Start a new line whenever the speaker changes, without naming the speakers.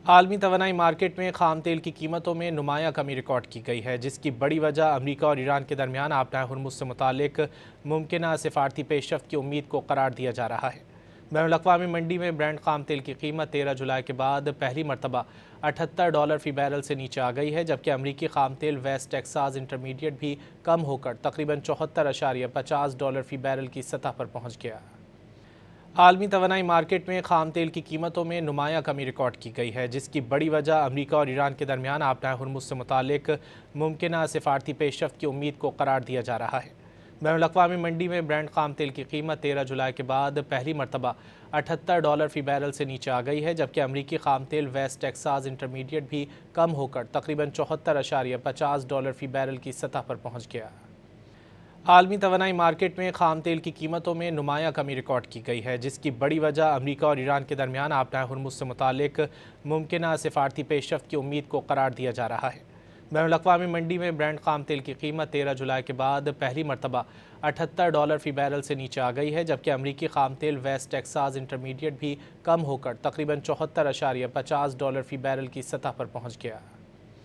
عالمی توانائی مارکیٹ میں خام تیل کی قیمتوں میں نمایاں کمی ریکارڈ کی گئی ہے، جس کی بڑی وجہ امریکہ اور ایران کے درمیان آبنائے ہرمز سے متعلق ممکنہ سفارتی پیش رفت کی امید کو قرار دیا جا رہا ہے۔ بین الاقوامی منڈی میں برنٹ خام تیل کی قیمت 13 جولائی کے بعد پہلی مرتبہ $78 فی بیرل سے نیچے آ گئی ہے، جبکہ امریکی خام تیل ویسٹ ٹیکساس انٹرمیڈیٹ بھی کم ہو کر تقریباً $74.50 فی بیرل کی سطح پر پہنچ گیا۔ عالمی توانائی مارکیٹ میں خام تیل کی قیمتوں میں نمایاں کمی ریکارڈ کی گئی ہے، جس کی بڑی وجہ امریکہ اور ایران کے درمیان آبنائے ہرمز سے متعلق ممکنہ سفارتی پیش رفت کی امید کو قرار دیا جا رہا ہے۔ بین الاقوامی منڈی میں برنٹ خام تیل کی قیمت 13 جولائی کے بعد پہلی مرتبہ $78 فی بیرل سے نیچے آ گئی ہے، جبکہ امریکی خام تیل ویسٹ ٹیکساس انٹرمیڈیٹ بھی کم ہو کر تقریباً $74.50 فی بیرل کی سطح پر پہنچ گیا۔ عالمی توانائی مارکیٹ میں خام تیل کی قیمتوں میں نمایاں کمی ریکارڈ کی گئی ہے، جس کی بڑی وجہ امریکہ اور ایران کے درمیان آبنائے ہرمز سے متعلق ممکنہ سفارتی پیش رفت کی امید کو قرار دیا جا رہا ہے۔ بین الاقوامی منڈی میں برنٹ خام تیل کی قیمت 13 جولائی کے بعد پہلی مرتبہ $78 فی بیرل سے نیچے آ گئی ہے، جبکہ امریکی خام تیل ویسٹ ٹیکساس انٹرمیڈیٹ بھی کم ہو کر تقریباً $74.50 فی بیرل کی سطح پر پہنچ گیا۔